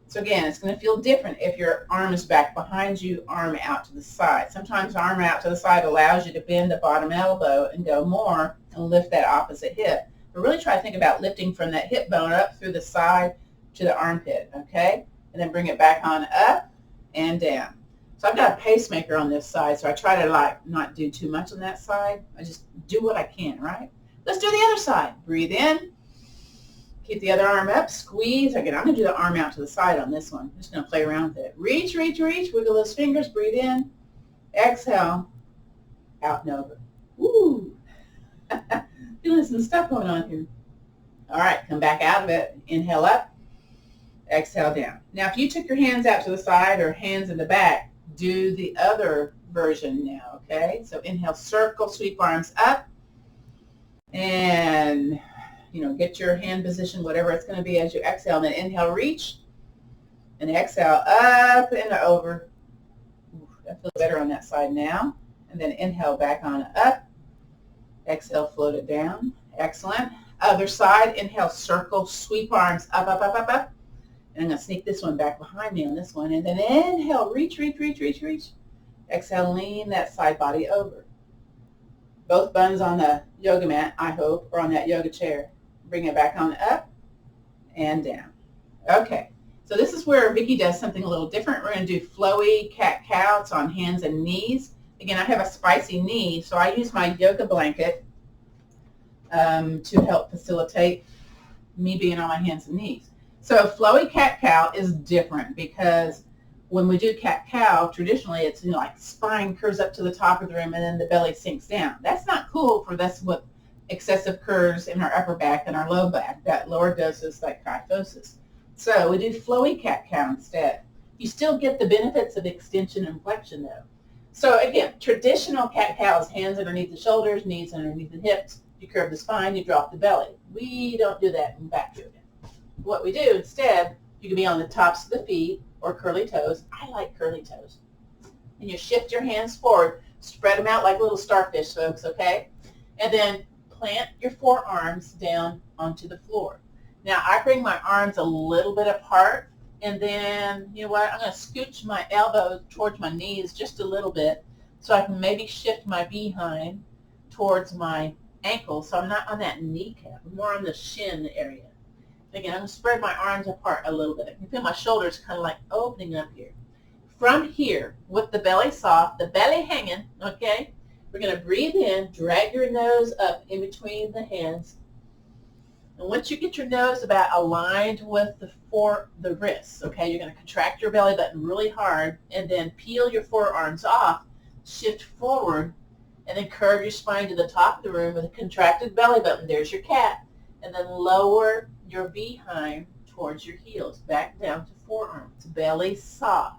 So again, it's going to feel different if your arm is back behind you, arm out to the side. Sometimes arm out to the side allows you to bend the bottom elbow and go more and lift that opposite hip. But really try to think about lifting from that hip bone up through the side to the armpit, okay? And then bring it back on up and down. So I've got a pacemaker on this side, so I try to not do too much on that side. I just do what I can, right? Let's do the other side. Breathe in. Keep the other arm up. Squeeze. Again, I'm going to do the arm out to the side on this one. I'm just going to play around with it. Reach, reach, reach. Wiggle those fingers. Breathe in. Exhale. Out and over. Woo. Feeling some stuff going on here. All right. Come back out of it. Inhale up. Exhale down. Now, if you took your hands out to the side or hands in the back, do the other version now, okay? So inhale, circle, sweep arms up, and get your hand position, whatever it's going to be as you exhale. And then inhale, reach, and exhale, up and over. Ooh, that feels better on that side now. And then inhale, back on up. Exhale, float it down. Excellent. Other side, inhale, circle, sweep arms up, up, up, up, up. And I'm going to sneak this one back behind me on this one. And then inhale, reach, reach, reach, reach, reach. Exhale, lean that side body over. Both buns on the yoga mat, I hope, or on that yoga chair. Bring it back on up and down. Okay, so this is where Vicki does something a little different. We're going to do flowy cat-cow. It's on hands and knees. Again, I have a spicy knee, so I use my yoga blanket to help facilitate me being on my hands and knees. So flowy cat-cow is different because when we do cat-cow, traditionally it's like spine curves up to the top of the room and then the belly sinks down. That's not cool for that's what excessive curves in our upper back and our low back, that lower doses like kyphosis. So we do flowy cat-cow instead. You still get the benefits of extension and flexion though. So again, traditional cat-cow is hands underneath the shoulders, knees underneath the hips. You curve the spine, you drop the belly. We don't do that in back yoga. What we do instead, you can be on the tops of the feet or curly toes. I like curly toes. And you shift your hands forward, spread them out like little starfish, folks, okay? And then plant your forearms down onto the floor. Now, I bring my arms a little bit apart, and then, you know what, I'm going to scooch my elbows towards my knees just a little bit so I can maybe shift my behind towards my ankle so I'm not on that kneecap, I'm more on the shin area. Again, I'm going to spread my arms apart a little bit. I can feel my shoulders kind of like opening up here. From here, with the belly soft, the belly hanging, okay, we're going to breathe in, drag your nose up in between the hands. And once you get your nose about aligned with the wrists, okay, you're going to contract your belly button really hard and then peel your forearms off, shift forward, and then curve your spine to the top of the room with a contracted belly button. There's your cat. And then lower your behind towards your heels, back down to forearms, belly soft.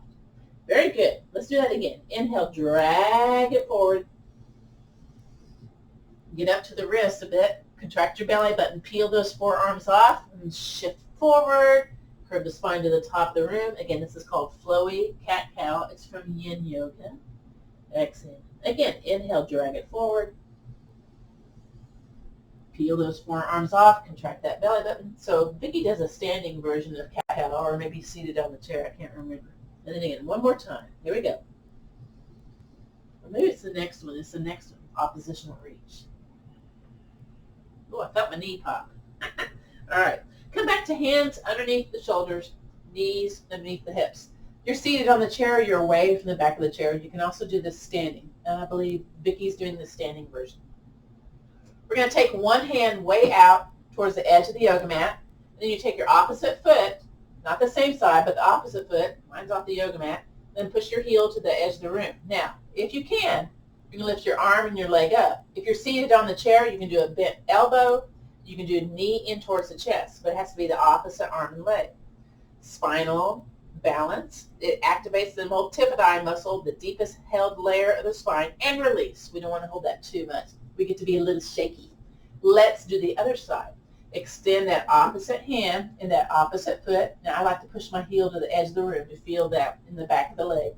Very good. Let's do that again. Inhale, drag it forward. Get up to the wrist a bit. Contract your belly button. Peel those forearms off and shift forward. Curve the spine to the top of the room. Again, this is called flowy cat-cow. It's from yin yoga. Exhale. Again, inhale, drag it forward. Peel those forearms off, contract that belly button. So Vicki does a standing version of cat-cow, or maybe seated on the chair. I can't remember. And then again, one more time. Here we go. Or maybe it's the next one. It's the next one. Oppositional reach. Oh, I felt my knee pop. All right. Come back to hands underneath the shoulders, knees underneath the hips. You're seated on the chair. You're away from the back of the chair. You can also do this standing. I believe Vicki's doing the standing version. We're going to take one hand way out towards the edge of the yoga mat. And then you take your opposite foot, not the same side, but the opposite foot. Mine's off the yoga mat. Then push your heel to the edge of the room. Now, if you can, you can lift your arm and your leg up. If you're seated on the chair, you can do a bent elbow. You can do knee in towards the chest, but it has to be the opposite arm and leg. Spinal balance. It activates the multifidi muscle, the deepest held layer of the spine, and release. We don't want to hold that too much. We get to be a little shaky. Let's do the other side. Extend that opposite hand and that opposite foot. Now I like to push my heel to the edge of the room to feel that in the back of the leg.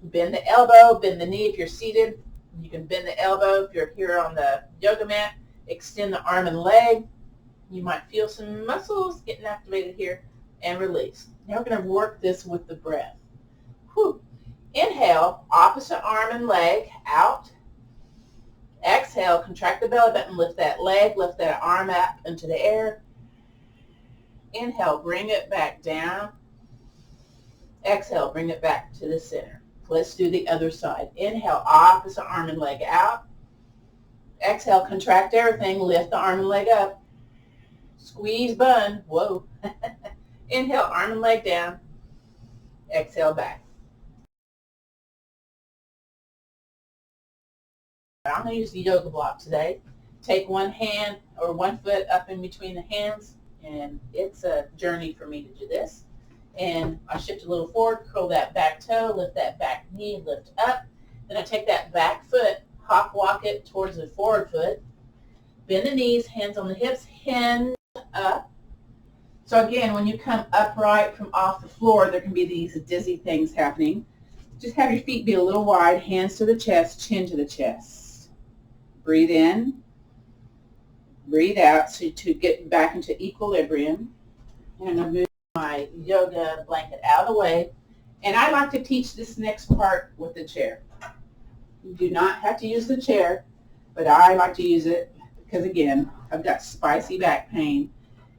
Bend the elbow, bend the knee if you're seated. You can bend the elbow if you're here on the yoga mat. Extend the arm and leg. You might feel some muscles getting activated here, and release. Now we're going to work this with the breath. Whew. Inhale, opposite arm and leg out. Exhale, contract the belly button, lift that leg, lift that arm up into the air. Inhale, bring it back down. Exhale, bring it back to the center. Let's do the other side. Inhale, opposite arm and leg out. Exhale, contract everything, lift the arm and leg up. Squeeze bun, whoa. Inhale, arm and leg down. Exhale, back. I'm going to use the yoga block today. Take one hand or one foot up in between the hands, and it's a journey for me to do this. And I shift a little forward, curl that back toe, lift that back knee, lift up. Then I take that back foot, hop walk it towards the forward foot. Bend the knees, hands on the hips, hinge up. So again, when you come upright from off the floor, there can be these dizzy things happening. Just have your feet be a little wide, hands to the chest, chin to the chest. Breathe in, breathe out, so to get back into equilibrium. And I'm going to move my yoga blanket out of the way. And I like to teach this next part with the chair. You do not have to use the chair, but I like to use it because, again, I've got spicy back pain.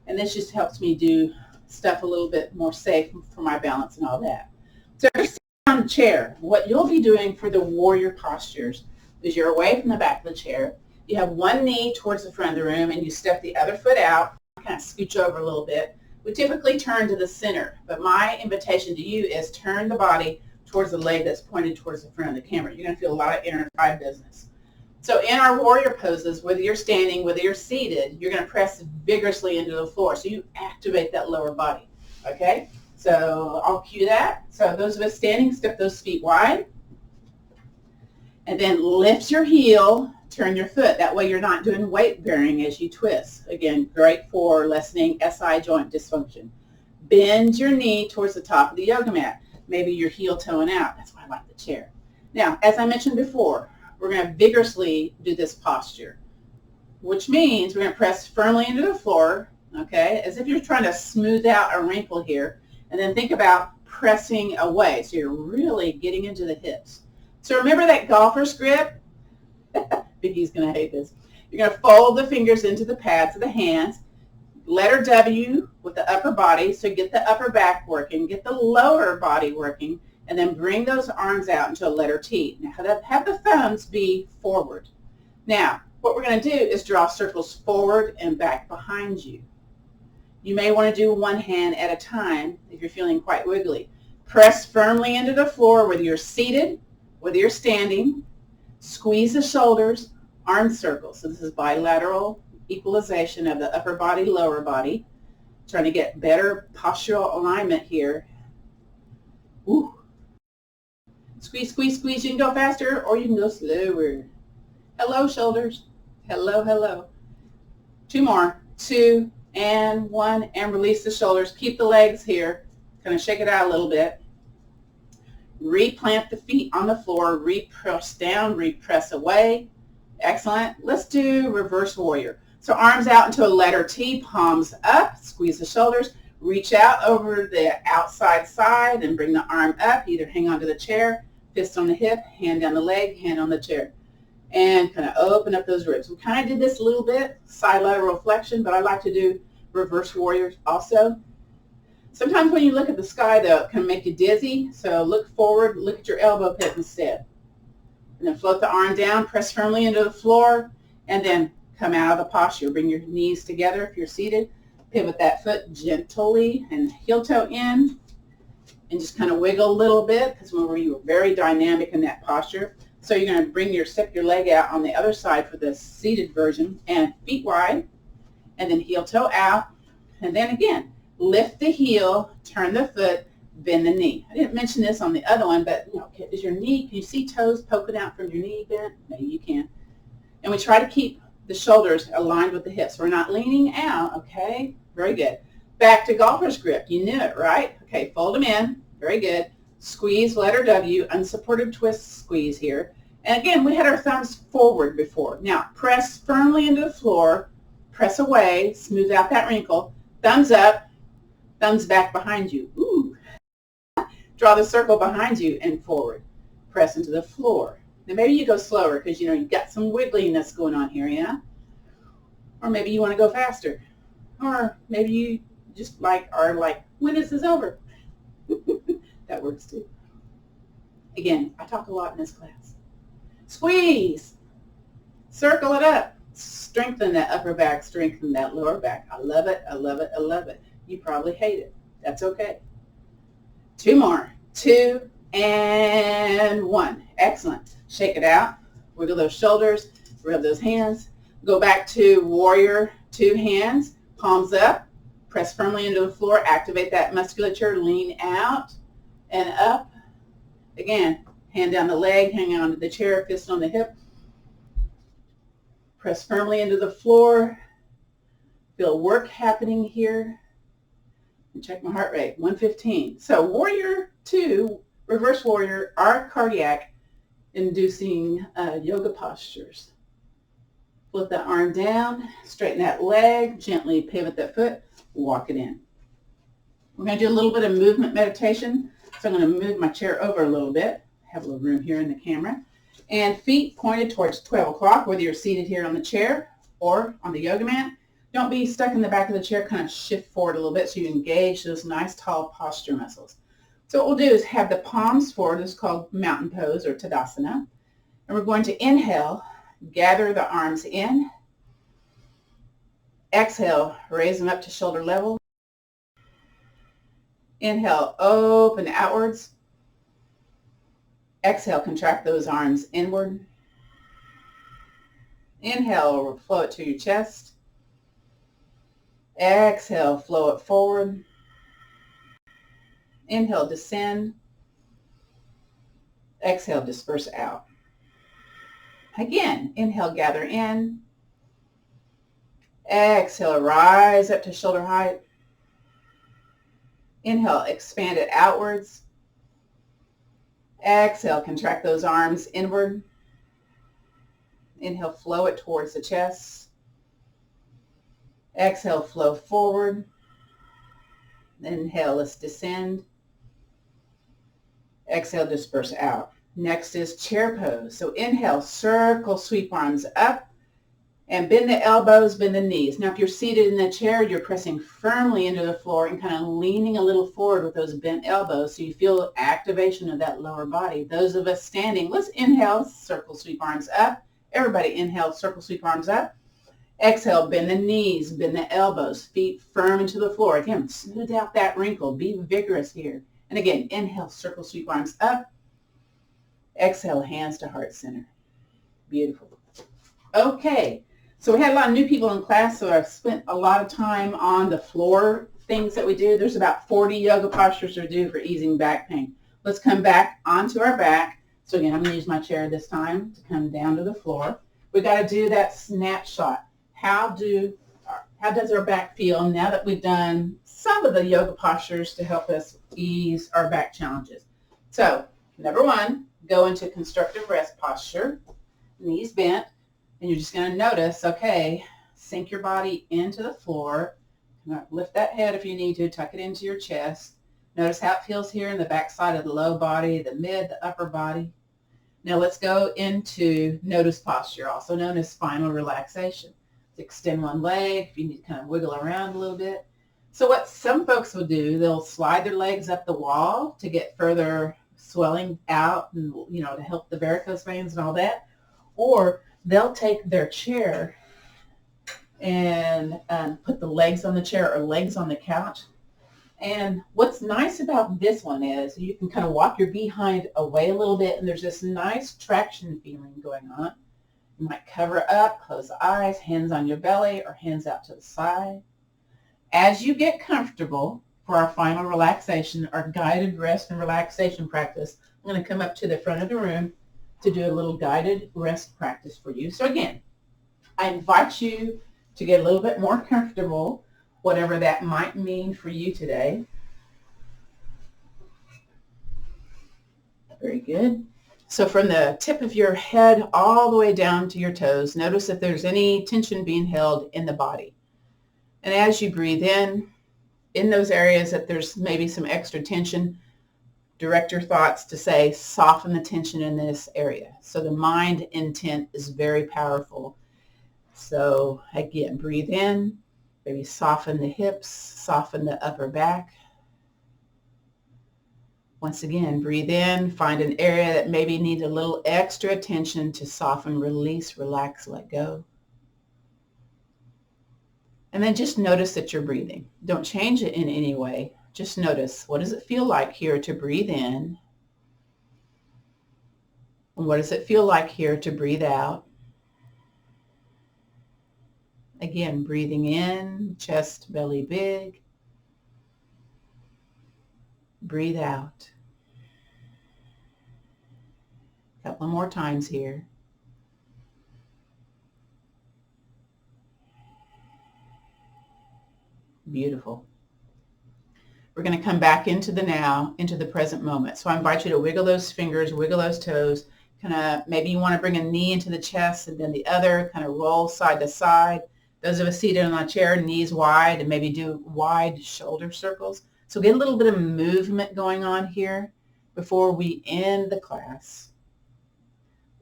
And this just helps me do stuff a little bit more safe for my balance and all that. So if you're sitting on the chair, what you'll be doing for the warrior postures is you're away from the back of the chair. You have one knee towards the front of the room, and you step the other foot out, kind of scooch over a little bit. We typically turn to the center, but my invitation to you is turn the body towards the leg that's pointed towards the front of the camera. You're going to feel a lot of inner thigh business. So in our warrior poses, whether you're standing, whether you're seated, you're going to press vigorously into the floor. So you activate that lower body, okay? So I'll cue that. So those of us standing, step those feet wide. And then lift your heel, turn your foot. That way you're not doing weight bearing as you twist. Again, great for lessening SI joint dysfunction. Bend your knee towards the top of the yoga mat. Maybe you're heel toeing out. That's why I like the chair. Now, as I mentioned before, we're going to vigorously do this posture, which means we're going to press firmly into the floor, okay, as if you're trying to smooth out a wrinkle here, and then think about pressing away. So you're really getting into the hips. So remember that golfer's grip? Biggie's going to hate this. You're going to fold the fingers into the pads of the hands, letter W with the upper body, so get the upper back working, get the lower body working, and then bring those arms out into a letter T. Now have the thumbs be forward. Now, what we're going to do is draw circles forward and back behind you. You may want to do one hand at a time if you're feeling quite wiggly. Press firmly into the floor, whether you're seated, whether you're standing. Squeeze the shoulders, arm circles. So this is bilateral equalization of the upper body, lower body. Trying to get better postural alignment here. Ooh. Squeeze, squeeze, squeeze. You can go faster or you can go slower. Hello, shoulders. Hello, hello. Two more. 2 and 1, and release the shoulders. Keep the legs here. Kind of shake it out a little bit. Replant the feet on the floor. Repress down, repress away. Excellent. Let's do reverse warrior. So arms out into a letter T, palms up. Squeeze the shoulders. Reach out over the outside side and bring the arm up. Either hang onto the chair, fist on the hip, hand down the leg, hand on the chair. And kind of open up those ribs. We kind of did this a little bit, side lateral flexion, but I like to do reverse warriors also. Sometimes when you look at the sky, though, it can make you dizzy. So look forward, look at your elbow pit instead. And then float the arm down, press firmly into the floor, and then come out of the posture. Bring your knees together if you're seated. Pivot that foot gently and heel toe in. And just kind of wiggle a little bit because remember you were very dynamic in that posture. So you're going to step your leg out on the other side for the seated version and feet wide. And then heel toe out. And then again, lift the heel, turn the foot, bend the knee. I didn't mention this on the other one, but is your knee, can you see toes poking out from your knee bent? Maybe you can. And we try to keep the shoulders aligned with the hips. We're not leaning out, okay? Very good. Back to golfer's grip. You knew it, right? Okay, fold them in. Very good. Squeeze, letter W, unsupported twist squeeze here. And again, we had our thumbs forward before. Now, press firmly into the floor. Press away. Smooth out that wrinkle. Thumbs up. Thumbs back behind you. Ooh. Draw the circle behind you and forward. Press into the floor. Now maybe you go slower because you've got some wiggliness going on here, yeah? Or maybe you want to go faster. Or maybe you just are like, when is this over? That works too. Again, I talk a lot in this class. Squeeze. Circle it up. Strengthen that upper back, strengthen that lower back. I love it, I love it, I love it. You probably hate it. That's okay. 2 more. 2 and 1. Excellent. Shake it out. Wiggle those shoulders. Rub those hands. Go back to warrior 2 hands. Palms up. Press firmly into the floor, activate that musculature, lean out and up. Again, hand down the leg, hang on to the chair, fist on the hip. Press firmly into the floor. Feel work happening here. And check my heart rate, 115. So warrior 2, reverse warrior, are cardiac inducing yoga postures. Flip that arm down, straighten that leg, gently pivot that foot, walk it in. We're going to do a little bit of movement meditation. So I'm going to move my chair over a little bit. Have a little room here in the camera. And feet pointed towards 12 o'clock, whether you're seated here on the chair or on the yoga mat. Don't be stuck in the back of the chair. Kind of shift forward a little bit so you engage those nice tall posture muscles. So what we'll do is have the palms forward. This is called mountain pose or Tadasana. And we're going to inhale, gather the arms in. Exhale, raise them up to shoulder level. Inhale, open outwards. Exhale, contract those arms inward. Inhale, flow it to your chest. Exhale, flow it forward. Inhale, descend. Exhale, disperse out. Again, inhale, gather in. Exhale, rise up to shoulder height. Inhale, expand it outwards. Exhale, contract those arms inward. Inhale, flow it towards the chest. Exhale, flow forward. Inhale, let's descend. Exhale, disperse out. Next is chair pose. So inhale, circle, sweep arms up. And bend the elbows, bend the knees. Now, if you're seated in the chair, you're pressing firmly into the floor and kind of leaning a little forward with those bent elbows so you feel activation of that lower body. Those of us standing, let's inhale, circle, sweep arms up. Everybody inhale, circle, sweep arms up. Exhale, bend the knees, bend the elbows, feet firm into the floor. Again, smooth out that wrinkle. Be vigorous here. And again, inhale, circle, sweep arms up. Exhale, hands to heart center. Beautiful. Okay. So we had a lot of new people in class, so I've spent a lot of time on the floor things that we do. There's about 40 yoga postures to do for easing back pain. Let's come back onto our back. So again, I'm going to use my chair this time to come down to the floor. We got to do that snapshot. How does our back feel now that we've done some of the yoga postures to help us ease our back challenges? So number 1, go into constructive rest posture, knees bent. And you're just going to notice, okay, sink your body into the floor. Lift that head if you need to. Tuck it into your chest. Notice how it feels here in the back side of the low body, the mid, the upper body. Now let's go into notice posture, also known as spinal relaxation. Extend one leg if you need to kind of wiggle around a little bit. So what some folks will do, they'll slide their legs up the wall to get further swelling out and, to help the varicose veins and all that. Or they'll take their chair and put the legs on the chair or legs on the couch. And what's nice about this one is you can kind of walk your behind away a little bit, and there's this nice traction feeling going on. You might cover up, close the eyes, hands on your belly or hands out to the side. As you get comfortable for our final relaxation, our guided rest and relaxation practice, I'm going to come up to the front of the room to do a little guided rest practice for you. So again, I invite you to get a little bit more comfortable, whatever that might mean for you today. Very good. So from the tip of your head all the way down to your toes, notice if there's any tension being held in the body. And as you breathe in those areas that there's maybe some extra tension, direct your thoughts to say, soften the tension in this area. So the mind intent is very powerful. So again, breathe in, maybe soften the hips, soften the upper back. Once again, breathe in, find an area that maybe needs a little extra attention to soften, release, relax, let go. And then just notice that you're breathing. Don't change it in any way. Just notice, what does it feel like here to breathe in? And what does it feel like here to breathe out? Again, breathing in, chest, belly big. Breathe out. A couple more times here. Beautiful. We're going to come back into the now, into the present moment. So I invite you to wiggle those fingers, wiggle those toes. Kind of, maybe you want to bring a knee into the chest and then the other, kind of roll side to side. Those of us seated on a chair, knees wide, and maybe do wide shoulder circles. So get a little bit of movement going on here before we end the class.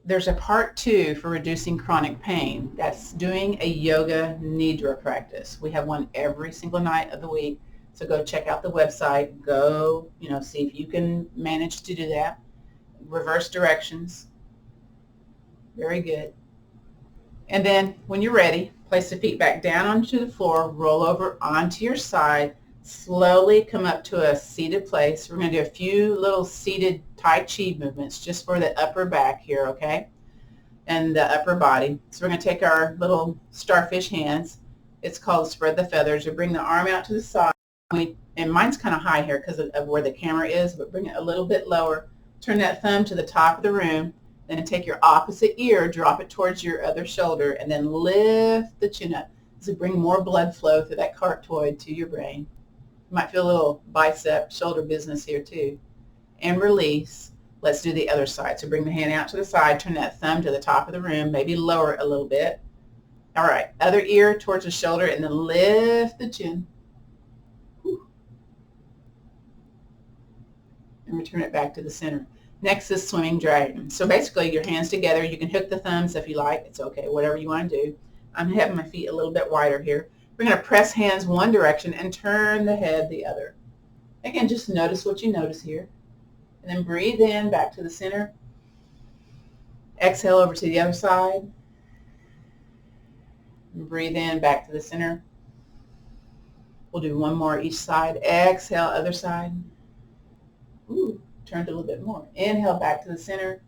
There's a part 2 for reducing chronic pain. That's doing a yoga nidra practice. We have one every single night of the week. So go check out the website. Go, see if you can manage to do that. Reverse directions. Very good. And then when you're ready, place the feet back down onto the floor, roll over onto your side, slowly come up to a seated place. We're going to do a few little seated Tai Chi movements just for the upper back here, okay? And the upper body. So we're going to take our little starfish hands. It's called spread the feathers. We bring the arm out to the side. And mine's kind of high here because of where the camera is, but bring it a little bit lower. Turn that thumb to the top of the room. Then take your opposite ear, drop it towards your other shoulder, and then lift the chin up. So bring more blood flow through that carotid to your brain. You might feel a little bicep, shoulder business here too. And release. Let's do the other side. So bring the hand out to the side, turn that thumb to the top of the room, maybe lower it a little bit. All right, other ear towards the shoulder, and then lift the chin. And return it back to the center. Next is swimming dragon. So basically your hands together. You can hook the thumbs if you like. It's okay, whatever you want to do. I'm having my feet a little bit wider here. We're going to press hands one direction and turn the head the other. Again, just notice what you notice here. And then breathe in back to the center. Exhale over to the other side. And breathe in back to the center. We'll do one more each side. Exhale, other side. Ooh, turned a little bit more. Inhale back to the center.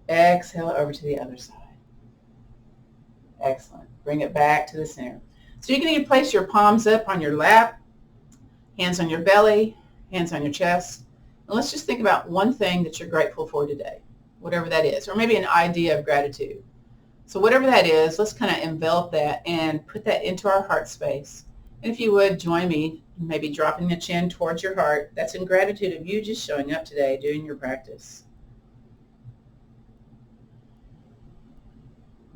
Exhale over to the other side. Excellent. Bring it back to the center. So you can either place your palms up on your lap, hands on your belly, hands on your chest. And let's just think about one thing that you're grateful for today, whatever that is, or maybe an idea of gratitude. So whatever that is, let's kind of envelop that and put that into our heart space. And if you would, join me, maybe dropping the chin towards your heart. That's in gratitude of you just showing up today, doing your practice.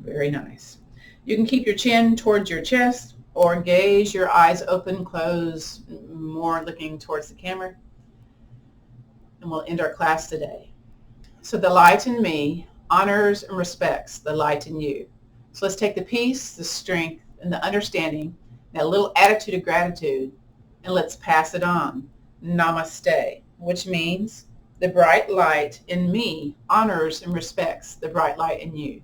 Very nice. You can keep your chin towards your chest or gaze your eyes open, close, more looking towards the camera. And we'll end our class today. So the light in me honors and respects the light in you. So let's take the peace, the strength, and the understanding, that little attitude of gratitude, and let's pass it on. Namaste, which means the bright light in me honors and respects the bright light in you.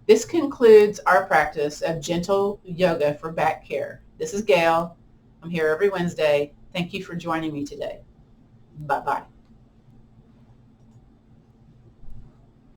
This concludes our practice of gentle yoga for back care. This is Gail. I'm here every Wednesday. Thank you for joining me today. Bye-bye.